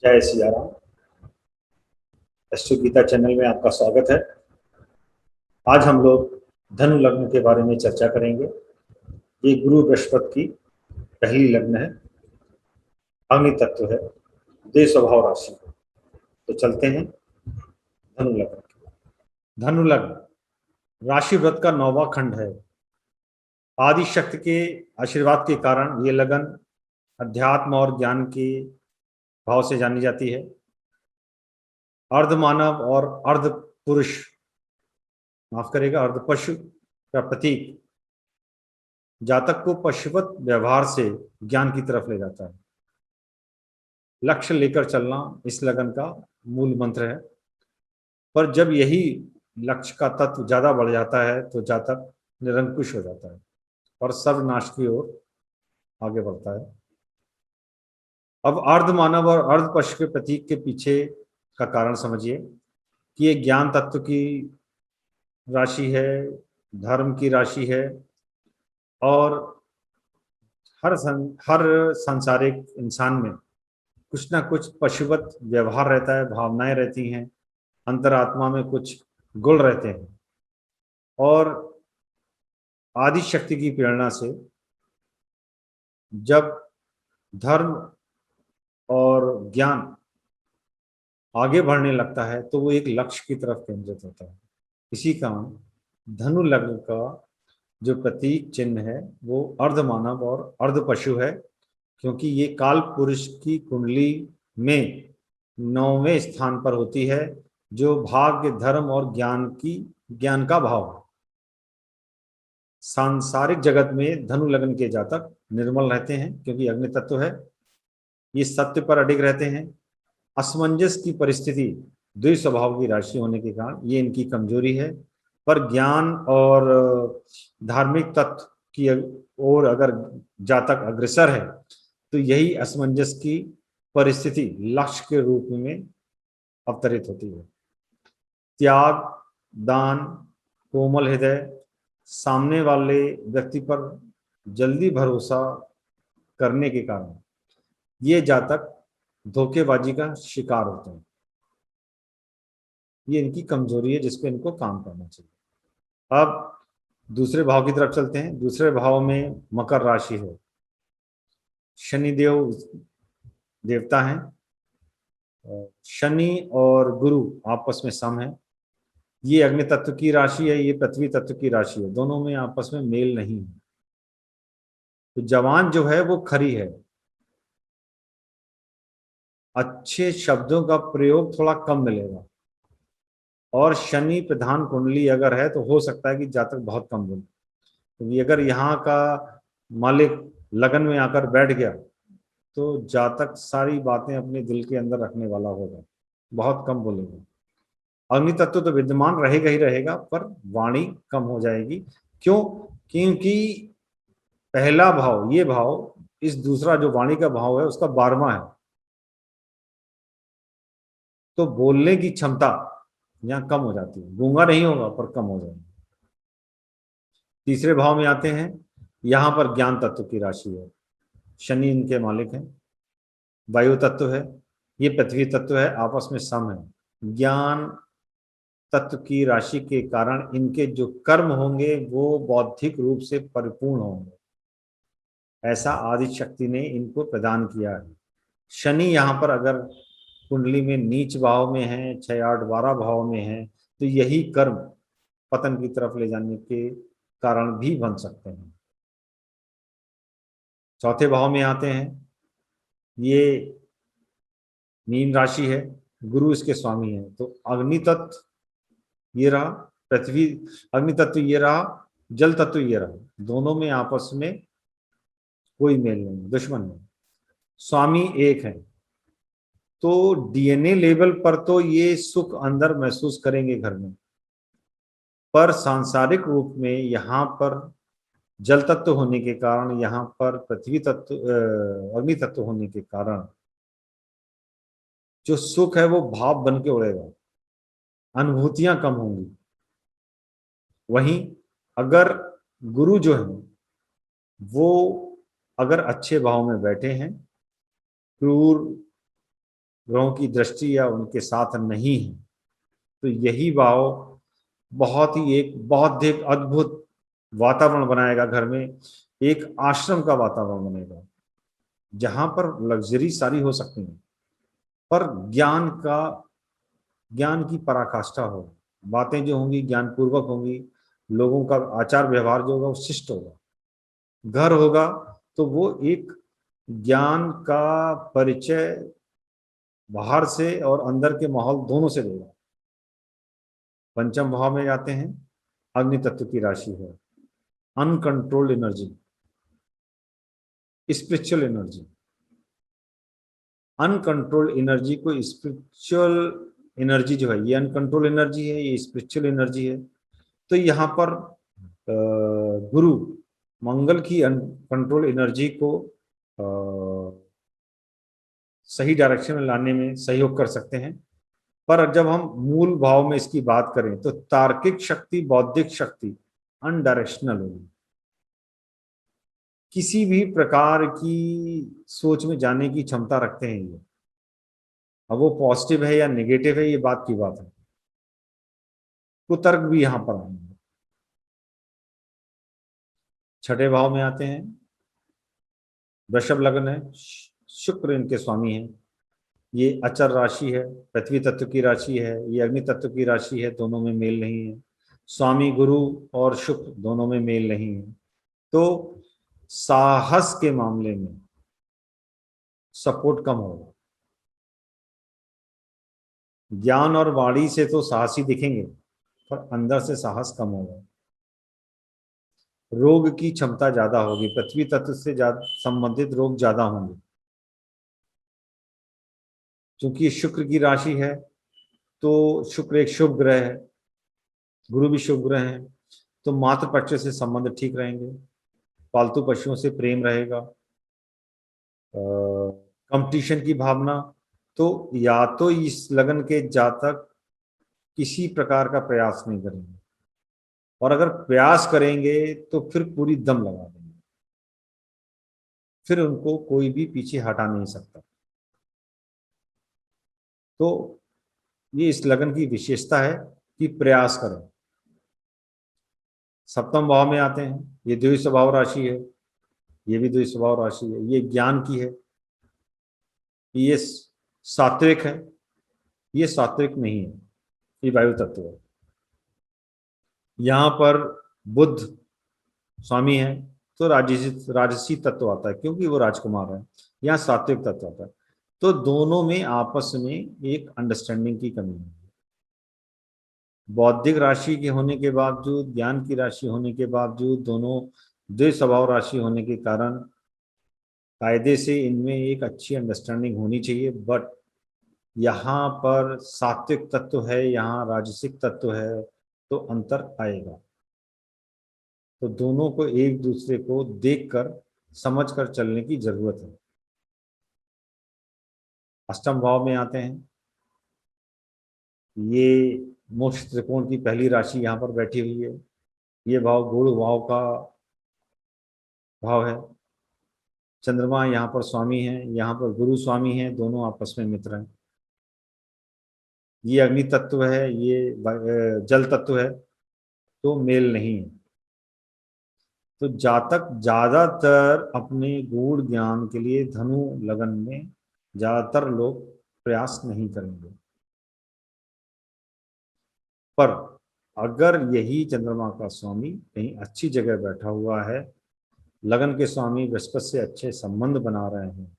जय सिया राम। अश्व गीता चैनल में आपका स्वागत है। आज हम लोग धनु लग्न के बारे में चर्चा करेंगे। ये गुरु बृहस्पति की पहली लग्न है, अग्नि तत्व है, दे स्वभाव राशि है। तो चलते हैं धनु लग्न। धनु लग्न राशि व्रत का 9वां खंड है। आदि शक्ति के आशीर्वाद के कारण ये लगन अध्यात्म और ज्ञान के भाव से जानी जाती है। अर्ध मानव और अर्ध पुरुष, माफ करेगा, अर्ध पशु का प्रतीक जातक को पशुवत व्यवहार से ज्ञान की तरफ ले जाता है। लक्ष्य लेकर चलना इस लगन का मूल मंत्र है। पर जब यही लक्ष्य का तत्व ज्यादा बढ़ जाता है तो जातक निरंकुश हो जाता है और सर्वनाश की ओर आगे बढ़ता है। अब अर्ध मानव और अर्ध पशु के प्रतीक के पीछे का कारण समझिए कि ये ज्ञान तत्व की राशि है, धर्म की राशि है और हर सांसारिक इंसान में कुछ ना कुछ पशुवत व्यवहार रहता है, भावनाएं रहती हैं, अंतरात्मा में कुछ गुण रहते हैं। और आदि शक्ति की प्रेरणा से जब धर्म और ज्ञान आगे बढ़ने लगता है तो वो एक लक्ष्य की तरफ केंद्रित होता है। इसी कारण धनु लग्न का जो प्रतीक चिन्ह है वो अर्ध मानव और अर्ध पशु है, क्योंकि ये काल पुरुष की कुंडली में 9वें स्थान पर होती है, जो भाग्य, धर्म और ज्ञान का भाव है। सांसारिक जगत में धनु लग्न के जातक निर्मल रहते हैं क्योंकि अग्नि तत्व है। ये सत्य पर अडिग रहते हैं। असमंजस की परिस्थिति द्वि स्वभाव की राशि होने के कारण ये इनकी कमजोरी है। पर ज्ञान और धार्मिक तत्व की ओर अगर जातक अग्रसर है तो यही असमंजस की परिस्थिति लक्ष्य के रूप में अवतरित होती है। त्याग, दान, कोमल हृदय, सामने वाले व्यक्ति पर जल्दी भरोसा करने के कारण ये जातक धोखेबाजी का शिकार होते हैं। ये इनकी कमजोरी है जिस पे इनको काम करना चाहिए। अब दूसरे भाव की तरफ चलते हैं। दूसरे भाव में मकर राशि है। शनिदेव देवता हैं। शनि और गुरु आपस में सम है। ये अग्नि तत्व की राशि है, ये पृथ्वी तत्व की राशि है। दोनों में आपस में मेल नहीं है। तो जवान जो है वो खरी है। अच्छे शब्दों का प्रयोग थोड़ा कम मिलेगा। और शनि प्रधान कुंडली अगर है तो हो सकता है कि जातक बहुत कम बोले, क्योंकि अगर यहाँ का मालिक लगन में आकर बैठ गया तो जातक सारी बातें अपने दिल के अंदर रखने वाला होगा, बहुत कम बोलेगा। अग्नि तत्व तो विद्यमान रहेगा ही रहेगा, पर वाणी कम हो जाएगी। क्यों? क्योंकि पहला भाव, ये भाव, इस दूसरा जो वाणी का भाव है उसका 12वां है। तो बोलने की क्षमता यहाँ कम हो जाती है। गूंगा नहीं होगा पर कम हो जाएगी। तीसरे भाव में आते हैं। यहाँ पर ज्ञान तत्व की राशि है। शनि इनके मालिक हैं। वायु तत्व है, ये पृथ्वी तत्व है, आपस में सम है। ज्ञान तत्व की राशि के कारण इनके जो कर्म होंगे वो बौद्धिक रूप से परिपूर्ण होंगे, ऐसा आदि शक्ति ने इनको प्रदान किया है। शनि यहाँ पर अगर कुंडली में नीच भाव में है, 6, 8, 12 भाव में है, तो यही कर्म पतन की तरफ ले जाने के कारण भी बन सकते हैं। चौथे भाव में आते हैं। ये मीन राशि है, गुरु इसके स्वामी है। तो अग्नि तत्व ये रहा, पृथ्वी अग्नि तत्व ये रहा, जल तत्व ये रहा। दोनों में आपस में कोई मेल नहीं, दुश्मन नहीं, स्वामी एक है। तो डीएनए लेवल पर तो ये सुख अंदर महसूस करेंगे घर में, पर सांसारिक रूप में यहाँ पर जल तत्व होने के कारण, यहाँ पर पृथ्वी तत्व, अग्नि तत्व होने के कारण जो सुख है वो भाव बन के उड़ेगा, अनुभूतियां कम होंगी। वहीं अगर गुरु जो है वो अगर अच्छे भाव में बैठे हैं, क्रूर ग्रहों की दृष्टि या उनके साथ नहीं है, तो यही भाव बहुत ही अद्भुत वातावरण बनाएगा घर में, एक आश्रम का वातावरण बनेगा जहां पर लग्जरी सारी हो सकती है, पर ज्ञान की पराकाष्ठा हो, बातें जो होंगी ज्ञान पूर्वक होंगी, लोगों का आचार व्यवहार जो होगा वो शिष्ट होगा। घर होगा तो वो एक ज्ञान का परिचय बाहर से और अंदर के माहौल दोनों से देगा। पंचम भाव में जाते हैं, अग्नि तत्व की राशि है, uncontrolled energy, spiritual energy. Uncontrolled energy को स्पिरिचुअल एनर्जी जो है, ये अनकंट्रोल एनर्जी है, ये स्पिरिचुअल एनर्जी है। तो यहाँ पर गुरु मंगल की अनकंट्रोल एनर्जी को सही डायरेक्शन में लाने में सहयोग कर सकते हैं। पर जब हम मूल भाव में इसकी बात करें तो तार्किक शक्ति, बौद्धिक शक्ति अनडायरेक्शनल होगी। किसी भी प्रकार की सोच में जाने की क्षमता रखते हैं ये। अब वो पॉजिटिव है या नेगेटिव है, ये बात की बात है, कुतर्क भी यहां पर आएंगे। छठे भाव में आते हैं, वृषभ लग्न है, शुक्र इनके स्वामी है, ये अचर राशि है, पृथ्वी तत्व की राशि है, ये अग्नि तत्व की राशि है, दोनों में मेल नहीं है। स्वामी गुरु और शुक्र दोनों में मेल नहीं है, तो साहस के मामले में सपोर्ट कम होगा। ज्ञान और वाणी से तो साहसी दिखेंगे, पर अंदर से साहस कम होगा। रोग की क्षमता ज्यादा होगी, पृथ्वी तत्व से ज्यादा संबंधित रोग ज्यादा होंगे। क्योंकि शुक्र की राशि है तो शुक्र एक शुभ ग्रह है, गुरु भी शुभ ग्रह है, तो मातृ पक्ष से संबंध ठीक रहेंगे, पालतू पशुओं से प्रेम रहेगा, कंपटीशन की भावना। तो या तो इस लगन के जातक किसी प्रकार का प्रयास नहीं करेंगे, और अगर प्रयास करेंगे तो फिर पूरी दम लगा देंगे, फिर उनको कोई भी पीछे हटा नहीं सकता। तो ये इस लगन की विशेषता है कि प्रयास करें। सप्तम भाव में आते हैं, ये द्वितीय स्वभाव राशि है, ये भी द्वितीय स्वभाव राशि है, ये ज्ञान की है, ये सात्विक है, ये सात्विक नहीं है, ये वायु तत्व है। यहाँ पर बुध स्वामी है, तो राजसी तत्व आता है क्योंकि वो राजकुमार है, यहाँ सात्विक तत्व आता है। तो दोनों में आपस में एक अंडरस्टैंडिंग की कमी है। बौद्धिक राशि के होने के बावजूद, ज्ञान की राशि होने के बावजूद, दोनों द्वै स्वभाव राशि होने के कारण कायदे से इनमें एक अच्छी अंडरस्टैंडिंग होनी चाहिए। बट यहाँ पर सात्विक तत्व है, यहाँ राजसिक तत्व है, तो अंतर आएगा। तो दोनों को एक दूसरे को देखकर समझकर चलने की जरूरत है। अष्टम भाव में आते हैं, ये मोक्ष त्रिकोण की पहली राशि यहाँ पर बैठी हुई है, ये भाव गुण भाव का भाव है। चंद्रमा यहाँ पर स्वामी है, यहाँ पर गुरु स्वामी है, दोनों आपस में मित्र हैं। ये अग्नि तत्व है, ये जल तत्व है, तो मेल नहीं है। तो जातक ज्यादातर अपने गूढ़ ज्ञान के लिए धनु लगन में ज्यादातर लोग प्रयास नहीं करेंगे। पर अगर यही चंद्रमा का स्वामी कहीं अच्छी जगह बैठा हुआ है, लगन के स्वामी बृहस्पति से अच्छे संबंध बना रहे हैं,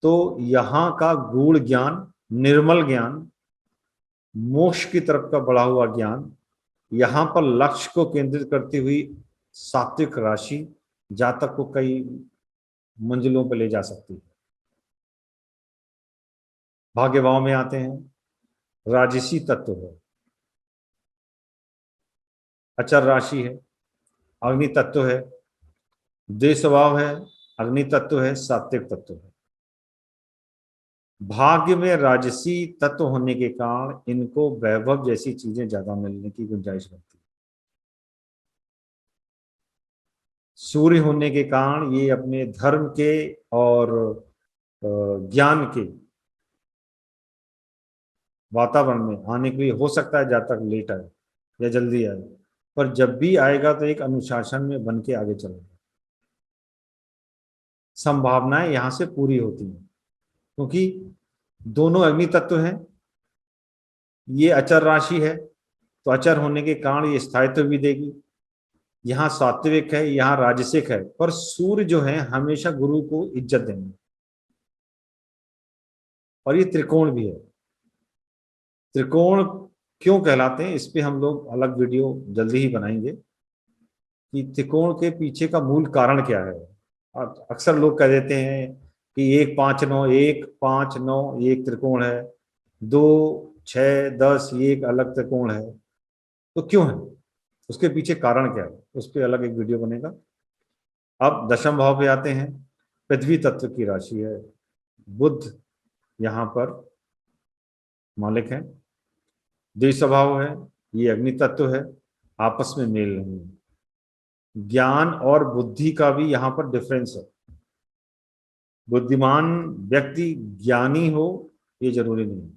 तो यहाँ का गूढ़ ज्ञान, निर्मल ज्ञान, मोक्ष की तरफ का बढ़ा हुआ ज्ञान, यहाँ पर लक्ष्य को केंद्रित करती हुई सात्विक राशि जातक को कई मंजिलों पर ले जा सकती है। भाग्य भाव में आते हैं, राजसी तत्व है, अचर राशि है, अग्नि तत्व है, द्वै स्वभाव है, अग्नि तत्व है, सात्विक तत्व है। भाग्य में राजसी तत्व होने के कारण इनको वैभव जैसी चीजें ज्यादा मिलने की गुंजाइश बनती है। सूर्य होने के कारण ये अपने धर्म के और ज्ञान के वातावरण में आने के लिए हो सकता है जातक लेट आए या जल्दी आए, पर जब भी आएगा तो एक अनुशासन में बन के आगे चलेगा। संभावनाएं यहां से पूरी होती हैं क्योंकि दोनों अग्नि तत्व हैं, ये अचर राशि है, तो अचर होने के कारण ये स्थायित्व भी देगी। यहाँ सात्विक है, यहाँ राजसिक है, पर सूर्य जो है हमेशा गुरु को इज्जत देंगे। और ये त्रिकोण भी है। त्रिकोण क्यों कहलाते हैं, इस पे हम लोग अलग वीडियो जल्दी ही बनाएंगे कि त्रिकोण के पीछे का मूल कारण क्या है। और अक्सर लोग कह देते हैं कि 1 5 9, 1 5 9 ये एक त्रिकोण है, 2 6 10 ये एक अलग त्रिकोण है। तो क्यों है, उसके पीछे कारण क्या है, उस पर अलग एक वीडियो बनेगा। अब दशम भाव पे आते हैं। पृथ्वी तत्व की राशि है, बुध यहाँ पर मालिक है, द्वितीय स्वभाव है, ये अग्नि तत्व है, आपस में मेल नहीं है। ज्ञान और बुद्धि का भी यहाँ पर डिफरेंस है। बुद्धिमान व्यक्ति ज्ञानी हो ये जरूरी नहीं है,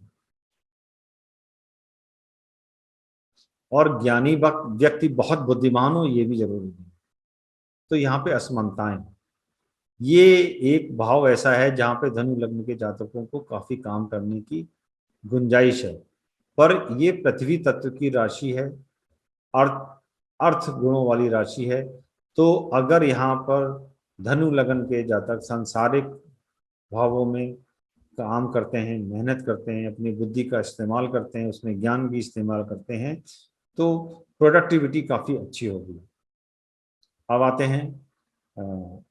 और ज्ञानी व्यक्ति बहुत बुद्धिमान हो ये भी जरूरी नहीं। तो यहाँ पे असमानताएं, ये एक भाव ऐसा है जहां पे धनु लग्न के जातकों को काफी काम करने की गुंजाइश है। पर ये पृथ्वी तत्व की राशि है, अर्थ अर्थ गुणों वाली राशि है। तो अगर यहाँ पर धनु लग्न के जातक सांसारिक भावों में काम करते हैं, मेहनत करते हैं, अपनी बुद्धि का इस्तेमाल करते हैं, उसमें ज्ञान भी इस्तेमाल करते हैं, तो प्रोडक्टिविटी काफी अच्छी होगी। अब आते हैं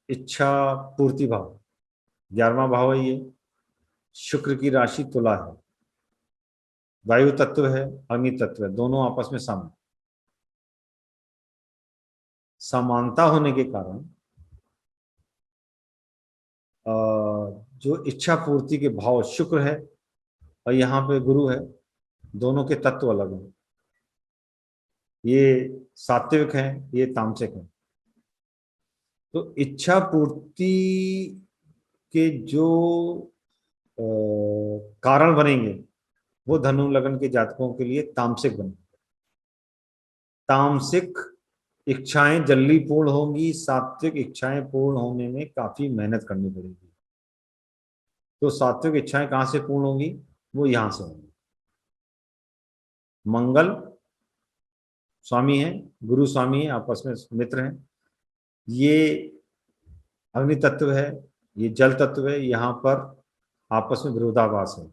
इच्छा पूर्ति भाव, 11वां भाव है ये। शुक्र की राशि तुला है, वायु तत्व है, अग्नि तत्व है, दोनों आपस में समानता होने के कारण जो इच्छा पूर्ति के भाव शुक्र है और यहाँ पे गुरु है, दोनों के तत्व अलग हैं। ये सात्विक है, ये तामसिक है। तो इच्छा पूर्ति के जो कारण बनेंगे वो धनु लग्न के जातकों के लिए तामसिक बने। तामसिक इच्छाएं जल्दी पूर्ण होंगी, सात्विक इच्छाएं पूर्ण होने में काफी मेहनत करनी पड़ेगी। तो सात्विक इच्छाएं कहां से पूर्ण होंगी, वो यहां से होंगी। मंगल स्वामी है, गुरु स्वामी है, आपस में मित्र हैं। ये अग्नि तत्व है, ये जल तत्व है, यहाँ पर आपस में विरोधाभास है।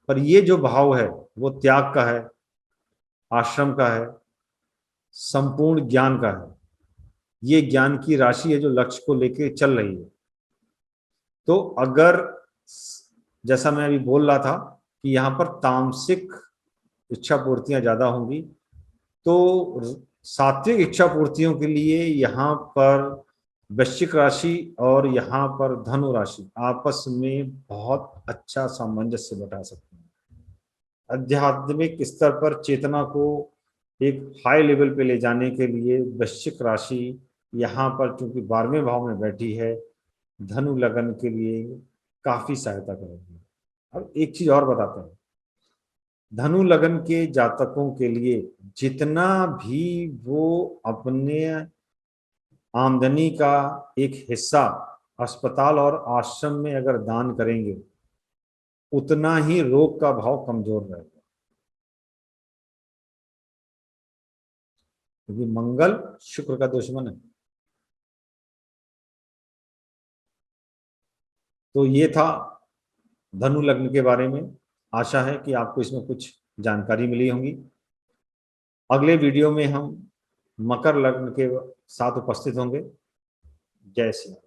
पर ये जो भाव है वो त्याग का है, आश्रम का है, संपूर्ण ज्ञान का है। ये ज्ञान की राशि है जो लक्ष्य को लेके चल रही है। तो अगर जैसा मैं अभी बोल रहा था कि यहाँ पर तामसिक इच्छा पूर्तियां ज्यादा होंगी, तो सात्विक इच्छा पूर्तियों के लिए यहाँ पर वृश्चिक राशि और यहाँ पर धनु राशि आपस में बहुत अच्छा सामंजस्य बैठा सकते हैं। आध्यात्मिक स्तर पर चेतना को एक हाई लेवल पे ले जाने के लिए वृश्चिक राशि यहाँ पर चूंकि 12वें भाव में बैठी है, धनु लगन के लिए काफी सहायता करेगी। अब एक चीज और बताते हैं, धनु लगन के जातकों के लिए जितना भी वो अपने आमदनी का एक हिस्सा अस्पताल और आश्रम में अगर दान करेंगे, उतना ही रोग का भाव कमजोर रहेगा। क्योंकि मंगल शुक्र का दुश्मन है। तो ये था धनु लग्न के बारे में। आशा है कि आपको इसमें कुछ जानकारी मिली होगी। अगले वीडियो में हम मकर लग्न के साथ उपस्थित होंगे। जय श्री राम।